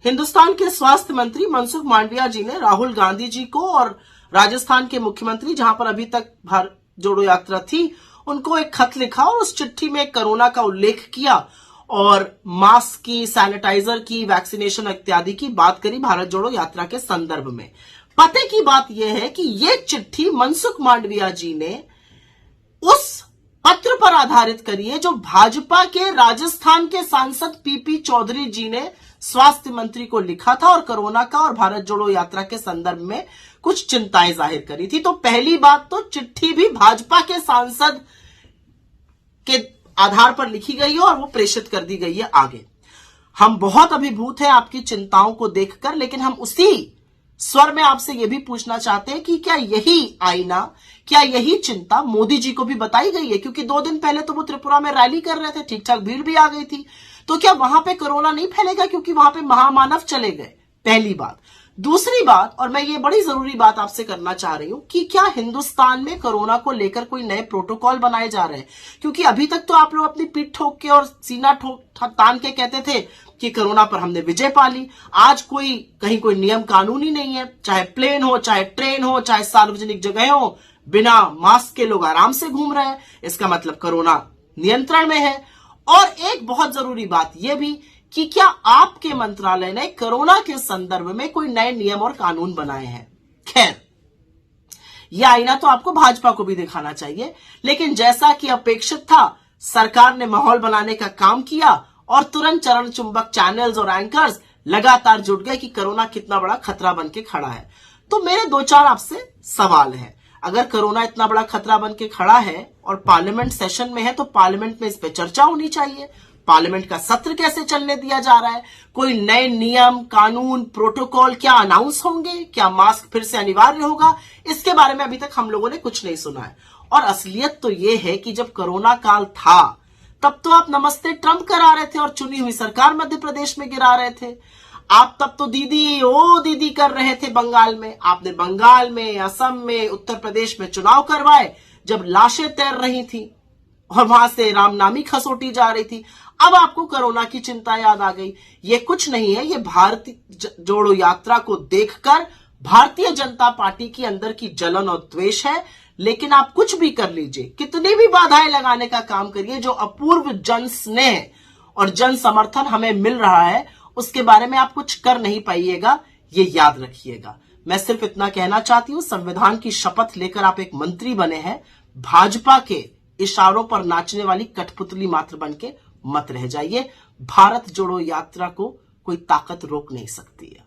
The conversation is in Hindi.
हिंदुस्तान के स्वास्थ्य मंत्री मनसुख मांडविया जी ने राहुल गांधी जी को और राजस्थान के मुख्यमंत्री, जहां पर अभी तक भारत जोड़ो यात्रा थी, उनको एक खत लिखा और उस चिट्ठी में कोरोना का उल्लेख किया और मास्क की, सैनिटाइजर की, वैक्सीनेशन इत्यादि की बात करी भारत जोड़ो यात्रा के संदर्भ में। पते की बात यह है कि यह चिट्ठी मनसुख मांडविया जी ने उस पत्र पर आधारित करी है जो भाजपा के राजस्थान के सांसद पीपी चौधरी जी ने स्वास्थ्य मंत्री को लिखा था और कोरोना का और भारत जोड़ो यात्रा के संदर्भ में कुछ चिंताएं जाहिर करी थी। तो पहली बात तो चिट्ठी भी भाजपा के सांसद के आधार पर लिखी गई है और वो प्रेषित कर दी गई है आगे। हम बहुत अभिभूत हैं आपकी चिंताओं को देखकर, लेकिन हम उसी स्वर में आपसे यह भी पूछना चाहते हैं कि क्या यही आईना, क्या यही चिंता मोदी जी को भी बताई गई है? क्योंकि 2 दिन पहले तो वो त्रिपुरा में रैली कर रहे थे, ठीक ठाक भीड़ भी आ गई थी। तो क्या वहां पे कोरोना नहीं फैलेगा क्योंकि वहां पे महामानव चले गए? पहली बात। दूसरी बात, और मैं ये बड़ी जरूरी बात आपसे करना चाह रही हूं कि क्या हिंदुस्तान में कोरोना को लेकर कोई नए प्रोटोकॉल बनाए जा रहे हैं? क्योंकि अभी तक तो आप लोग अपनी पीठ ठोक के और सीना ठोक तान के कहते थे कि कोरोना पर हमने विजय पा ली। आज कहीं कोई नियम कानून ही नहीं है, चाहे प्लेन हो, चाहे ट्रेन हो, चाहे सार्वजनिक जगह हो, बिना मास्क के लोग आराम से घूम रहे हैं। इसका मतलब कोरोना नियंत्रण में है। और एक बहुत जरूरी बात यह भी कि क्या आपके मंत्रालय ने कोरोना के संदर्भ में कोई नए नियम और कानून बनाए हैं? खैर, यह आईना तो आपको भाजपा को भी दिखाना चाहिए, लेकिन जैसा कि अपेक्षित था, सरकार ने माहौल बनाने का काम किया और तुरंत चरण चुंबक चैनल्स और एंकर्स लगातार जुट गए कि कोरोना कितना बड़ा खतरा बन के खड़ा है। तो मेरे 2-4 आपसे सवाल हैं। अगर कोरोना इतना बड़ा खतरा बन के खड़ा है और पार्लियामेंट सेशन में है, तो पार्लियामेंट में इस पे चर्चा होनी चाहिए। पार्लियामेंट का सत्र कैसे चलने दिया जा रहा है? कोई नए नियम, कानून, प्रोटोकॉल क्या अनाउंस होंगे? क्या मास्क फिर से अनिवार्य होगा? इसके बारे में अभी तक हम लोगों ने कुछ नहीं सुना है। और असलियत तो यह है कि जब कोरोना काल था, तब तो आप नमस्ते ट्रंप करा रहे थे और चुनी हुई सरकार मध्य प्रदेश में गिरा रहे थे। आप तब तो दीदी ओ दीदी कर रहे थे बंगाल में। आपने बंगाल में, असम में, उत्तर प्रदेश में चुनाव करवाए जब लाशें तैर रही थी और वहां से रामनामी खसोटी जा रही थी। अब आपको कोरोना की चिंता याद आ गई। ये कुछ नहीं है, ये भारतीय जोड़ो यात्रा को देखकर भारतीय जनता पार्टी की अंदर की जलन और द्वेष है। लेकिन आप कुछ भी कर लीजिए, कितनी भी बाधाएं लगाने का काम करिए, जो अपूर्व जन स्नेह और जन समर्थन हमें मिल रहा है, उसके बारे में आप कुछ कर नहीं पाइएगा, ये याद रखिएगा। मैं सिर्फ इतना कहना चाहती हूं, संविधान की शपथ लेकर आप एक मंत्री बने हैं, भाजपा के इशारों पर नाचने वाली कठपुतली मात्र बन के मत रह जाइए। भारत जोड़ो यात्रा को कोई ताकत रोक नहीं सकती है।